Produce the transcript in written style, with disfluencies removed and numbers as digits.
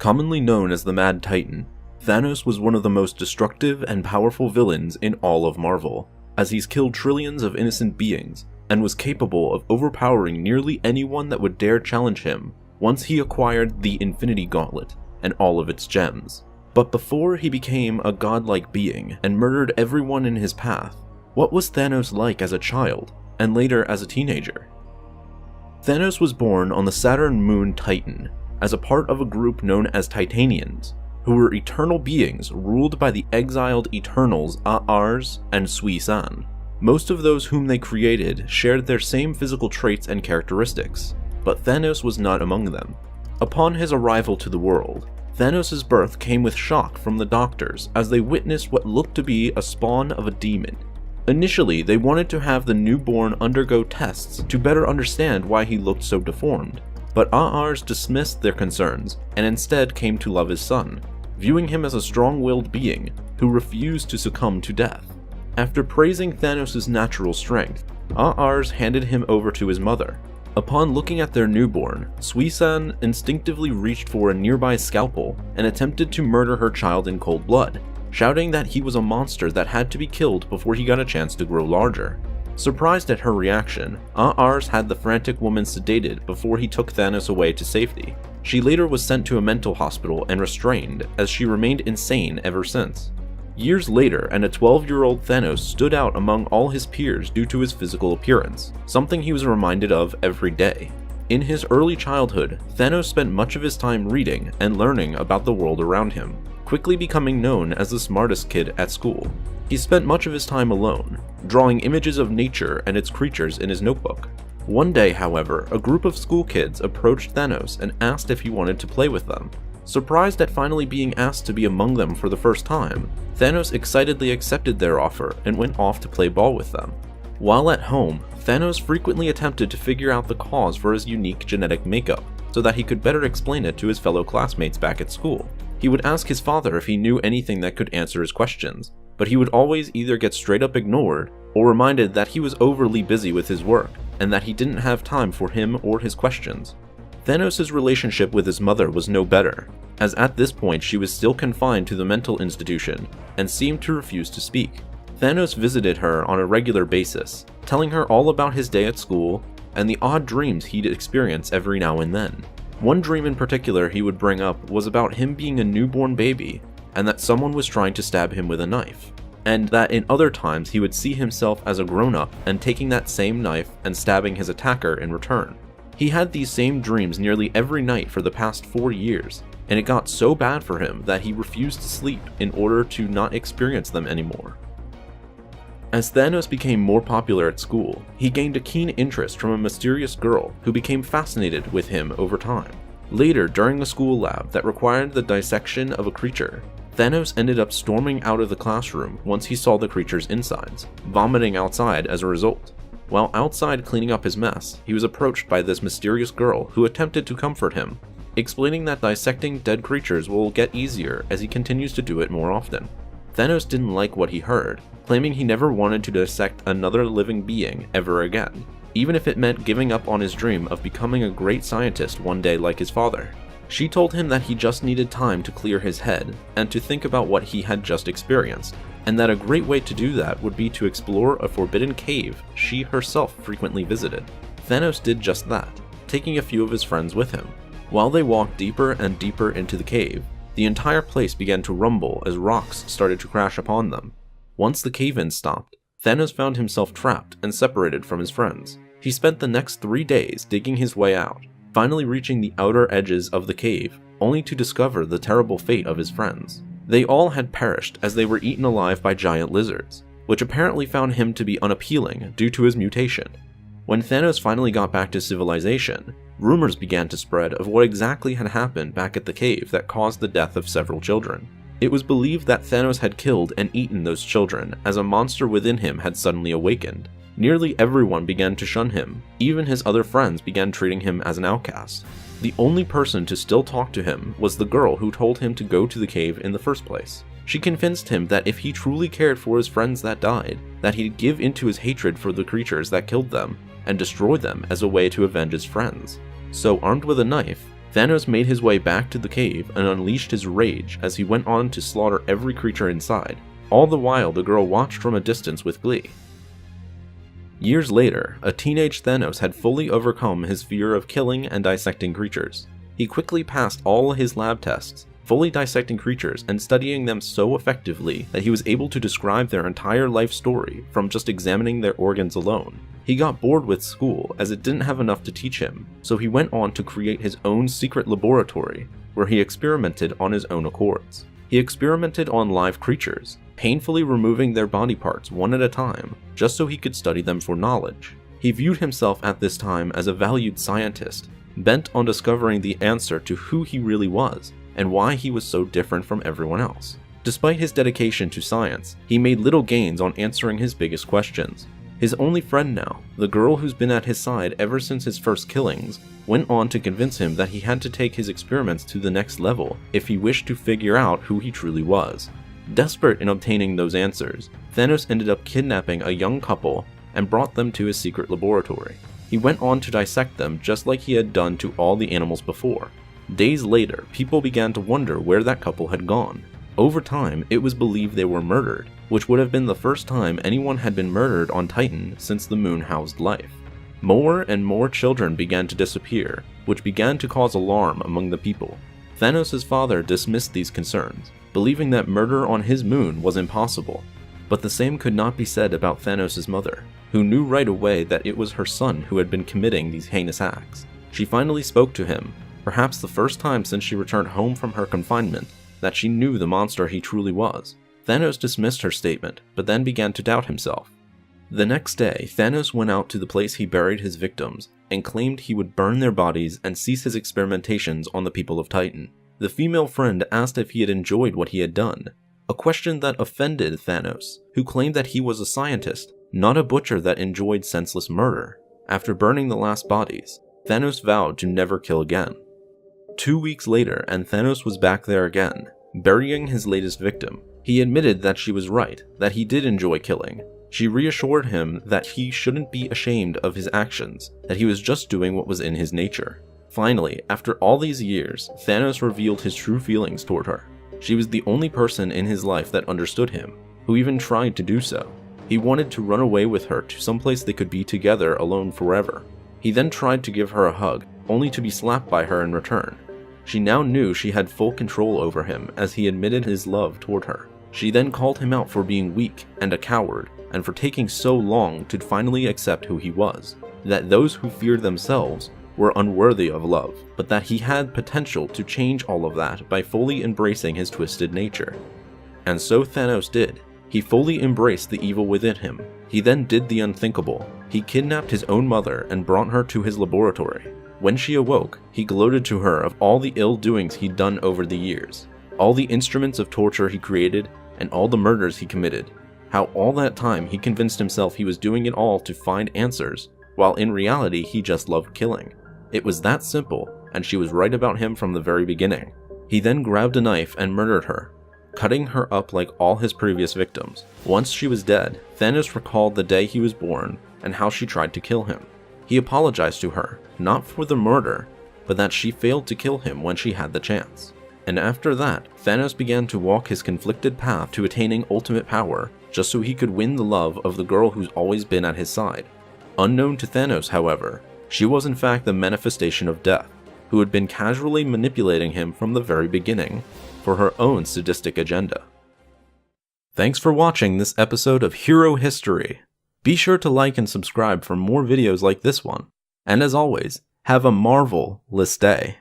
Commonly known as the Mad Titan, Thanos was one of the most destructive and powerful villains in all of Marvel, as he's killed trillions of innocent beings and was capable of overpowering nearly anyone that would dare challenge him once he acquired the Infinity Gauntlet and all of its gems. But before he became a godlike being and murdered everyone in his path, what was Thanos like as a child and later as a teenager? Thanos was born on the Saturn moon Titan as a part of a group known as Titanians, who were eternal beings ruled by the exiled Eternals A'ars and Sui-San. Most of those whom they created shared their same physical traits and characteristics, but Thanos was not among them. Upon his arrival to the world, Thanos' birth came with shock from the doctors as they witnessed what looked to be a spawn of a demon. Initially, they wanted to have the newborn undergo tests to better understand why he looked so deformed, but A'ars dismissed their concerns and instead came to love his son, viewing him as a strong-willed being who refused to succumb to death. After praising Thanos' natural strength, A'ars handed him over to his mother. Upon looking at their newborn, Sui-San instinctively reached for a nearby scalpel and attempted to murder her child in cold blood, shouting that he was a monster that had to be killed before he got a chance to grow larger. Surprised at her reaction, A'ars had the frantic woman sedated before he took Thanos away to safety. She later was sent to a mental hospital and restrained, as she remained insane ever since. Years later, and a 12-year-old Thanos stood out among all his peers due to his physical appearance, something he was reminded of every day. In his early childhood, Thanos spent much of his time reading and learning about the world around him, quickly becoming known as the smartest kid at school. He spent much of his time alone, drawing images of nature and its creatures in his notebook. One day, however, a group of school kids approached Thanos and asked if he wanted to play with them. Surprised at finally being asked to be among them for the first time, Thanos excitedly accepted their offer and went off to play ball with them. While at home, Thanos frequently attempted to figure out the cause for his unique genetic makeup, so that he could better explain it to his fellow classmates back at school. He would ask his father if he knew anything that could answer his questions, but he would always either get straight up ignored or reminded that he was overly busy with his work and that he didn't have time for him or his questions. Thanos' relationship with his mother was no better, as at this point she was still confined to the mental institution and seemed to refuse to speak. Thanos visited her on a regular basis, telling her all about his day at school and the odd dreams he'd experience every now and then. One dream in particular he would bring up was about him being a newborn baby and that someone was trying to stab him with a knife, and that in other times he would see himself as a grown-up and taking that same knife and stabbing his attacker in return. He had these same dreams nearly every night for the past 4 years, and it got so bad for him that he refused to sleep in order to not experience them anymore. As Thanos became more popular at school, he gained a keen interest from a mysterious girl who became fascinated with him over time. Later, during a school lab that required the dissection of a creature, Thanos ended up storming out of the classroom once he saw the creature's insides, vomiting outside as a result. While outside cleaning up his mess, he was approached by this mysterious girl who attempted to comfort him, explaining that dissecting dead creatures will get easier as he continues to do it more often. Thanos didn't like what he heard, claiming he never wanted to dissect another living being ever again, even if it meant giving up on his dream of becoming a great scientist one day like his father. She told him that he just needed time to clear his head and to think about what he had just experienced, and that a great way to do that would be to explore a forbidden cave she herself frequently visited. Thanos did just that, taking a few of his friends with him. While they walked deeper and deeper into the cave, the entire place began to rumble as rocks started to crash upon them. Once the cave-in stopped, Thanos found himself trapped and separated from his friends. He spent the next 3 days digging his way out, finally reaching the outer edges of the cave, only to discover the terrible fate of his friends. They all had perished as they were eaten alive by giant lizards, which apparently found him to be unappealing due to his mutation. When Thanos finally got back to civilization, rumors began to spread of what exactly had happened back at the cave that caused the death of several children. It was believed that Thanos had killed and eaten those children as a monster within him had suddenly awakened. Nearly everyone began to shun him, even his other friends began treating him as an outcast. The only person to still talk to him was the girl who told him to go to the cave in the first place. She convinced him that if he truly cared for his friends that died, that he'd give into his hatred for the creatures that killed them, and destroy them as a way to avenge his friends. So armed with a knife, Thanos made his way back to the cave and unleashed his rage as he went on to slaughter every creature inside. All the while, the girl watched from a distance with glee. Years later, a teenage Thanos had fully overcome his fear of killing and dissecting creatures. He quickly passed all his lab tests, fully dissecting creatures and studying them so effectively that he was able to describe their entire life story from just examining their organs alone. He got bored with school as it didn't have enough to teach him, so he went on to create his own secret laboratory where he experimented on his own accords. He experimented on live creatures, painfully removing their body parts one at a time, just so he could study them for knowledge. He viewed himself at this time as a valued scientist, bent on discovering the answer to who he really was and why he was so different from everyone else. Despite his dedication to science, he made little gains on answering his biggest questions. His only friend now, the girl who's been at his side ever since his first killings, went on to convince him that he had to take his experiments to the next level if he wished to figure out who he truly was. Desperate in obtaining those answers, Thanos ended up kidnapping a young couple and brought them to his secret laboratory. He went on to dissect them just like he had done to all the animals before. Days later, people began to wonder where that couple had gone. Over time, it was believed they were murdered, which would have been the first time anyone had been murdered on Titan since the moon housed life. More and more children began to disappear, which began to cause alarm among the people. Thanos' father dismissed these concerns, believing that murder on his moon was impossible. But the same could not be said about Thanos' mother, who knew right away that it was her son who had been committing these heinous acts. She finally spoke to him, perhaps the first time since she returned home from her confinement, that she knew the monster he truly was. Thanos dismissed her statement, but then began to doubt himself. The next day, Thanos went out to the place he buried his victims and claimed he would burn their bodies and cease his experimentations on the people of Titan. The female friend asked if he had enjoyed what he had done, a question that offended Thanos, who claimed that he was a scientist, not a butcher that enjoyed senseless murder. After burning the last bodies, Thanos vowed to never kill again. 2 weeks later, and Thanos was back there again, burying his latest victim. He admitted that she was right, that he did enjoy killing. She reassured him that he shouldn't be ashamed of his actions, that he was just doing what was in his nature. Finally, after all these years, Thanos revealed his true feelings toward her. She was the only person in his life that understood him, who even tried to do so. He wanted to run away with her to someplace they could be together alone forever. He then tried to give her a hug, only to be slapped by her in return. She now knew she had full control over him as he admitted his love toward her. She then called him out for being weak and a coward, and for taking so long to finally accept who he was. That those who feared themselves were unworthy of love, but that he had potential to change all of that by fully embracing his twisted nature. And so Thanos did. He fully embraced the evil within him. He then did the unthinkable. He kidnapped his own mother and brought her to his laboratory. When she awoke, he gloated to her of all the ill doings he'd done over the years, all the instruments of torture he created, and all the murders he committed. How all that time he convinced himself he was doing it all to find answers, while in reality he just loved killing. It was that simple, and she was right about him from the very beginning. He then grabbed a knife and murdered her, cutting her up like all his previous victims. Once she was dead, Thanos recalled the day he was born and how she tried to kill him. He apologized to her, not for the murder, but that she failed to kill him when she had the chance. And after that, Thanos began to walk his conflicted path to attaining ultimate power, just so he could win the love of the girl who's always been at his side. Unknown to Thanos, however, she was in fact the manifestation of death, who had been casually manipulating him from the very beginning for her own sadistic agenda. Thanks for watching this episode of Hero History. Be sure to like and subscribe for more videos like this one. And as always, have a marvelous day.